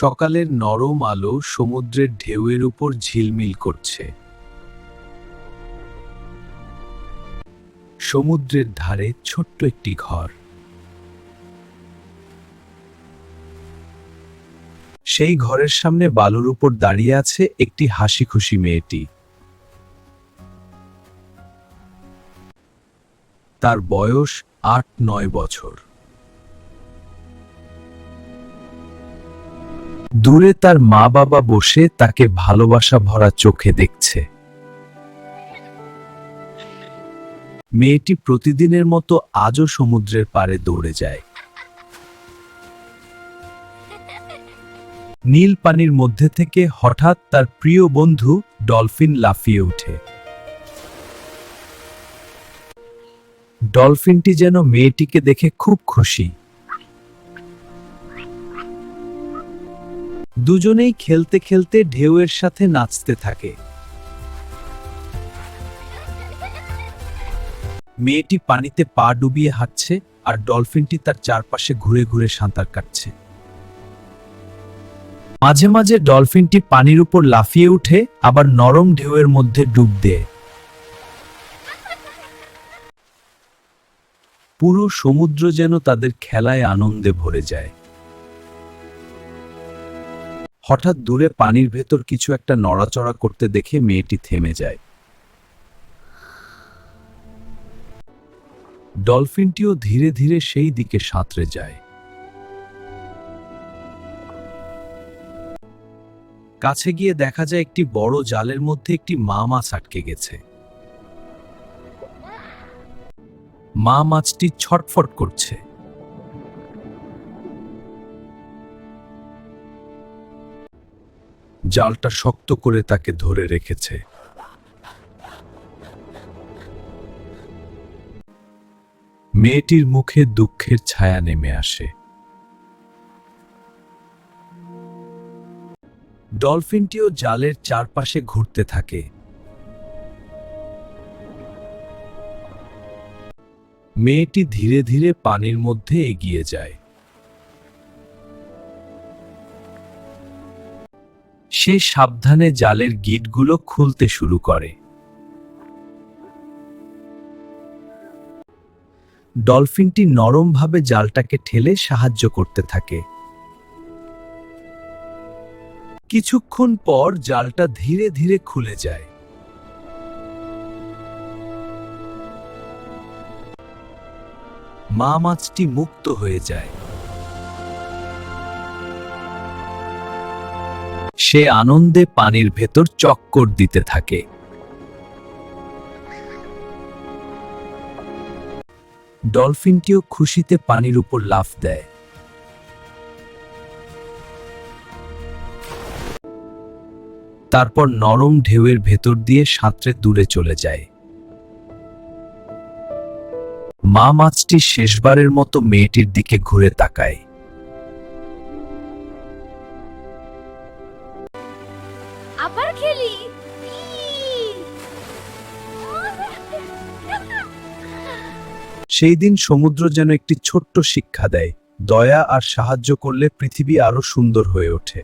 সকালের নরম আলো সমুদ্রের ঢেউয়ের উপর ঝিলমিল করছে। সমুদ্রের ধারে ছোট্ট একটি ঘর। সেই ঘরের সামনে বালুর উপর দাঁড়িয়ে আছে একটি হাসিখুশি মেয়েটি। তার বয়স ৮-৯ বছর। দূরে তার মা বাবা বসে তাকে ভালোবাসা ভরা চোখে দেখছে। মেয়েটি প্রতিদিনের মতো আজও সমুদ্রের পাড়ে দৌড়ে যায়। নীল পানির মধ্যে থেকে হঠাৎ তার প্রিয় বন্ধু ডলফিন লাফিয়ে ওঠে। ডলফিনটি যেন মেয়েটিকে দেখে খুব খুশি। দুজনেই খেলতে খেলতে ঢেউয়ের সাথে নাচতে থাকে। মেয়েটি পানিতে পা ডুবিয়ে হাঁটছে আর ডলফিনটি তার চারপাশে ঘুরে ঘুরে সাঁতার কাটছে। মাঝে মাঝে ডলফিনটি পানির উপর লাফিয়ে উঠে আবার নরম ঢেউয়ের মধ্যে ডুব দেয়। পুরো সমুদ্র যেন তাদের খেলায় আনন্দে ভরে যায়। হঠাৎ দূরে পানির ভেতর কিছু একটা নড়াচড়া করতে দেখে মেয়েটি থেমে যায়। ডলফিনটিও ধীরে ধীরে সেই দিকে সাঁতরে যায়। কাছে গিয়ে দেখা যায় একটি বড় জালের মধ্যে একটি মা মাছ আটকে গেছে। মা মাছটি ছটফট করছে। জালটা শক্ত করে তাকে ধরে রেখেছে। মেয়েটির মুখে দুঃখের ছায়া নেমে আসে। ডলফিনটিও জালের চারপাশে ঘুরতে থাকে। মেয়েটি ধীরে ধীরে পানির মধ্যে এগিয়ে যায়। সে সাবধানে জালের গিঁটগুলো খুলতে শুরু করে। ডলফিনটি নরমভাবে জালটাকে ঠেলে সাহায্য করতে থাকে। কিছুক্ষণ পর জালটা ধীরে ধীরে খুলে যায়। মা মাছটি মুক্ত হয়ে যায়। সে আনন্দে পানির ভেতর চক্কর দিতে থাকে। ডলফিনটিও খুশিতে পানির উপর লাফ দেয়। তারপর নরম ঢেউয়ের ভেতর দিয়ে সাঁতরে দূরে চলে যায়। মা মাছটি শেষবারের মতো মেয়েটির দিকে ঘুরে তাকায়। আবার খেলি। সেই দিন সমুদ্র যেন একটি ছোট্ট শিক্ষা দেয়, দয়া আর সাহায্য করলে পৃথিবী আরো সুন্দর হয়ে ওঠে।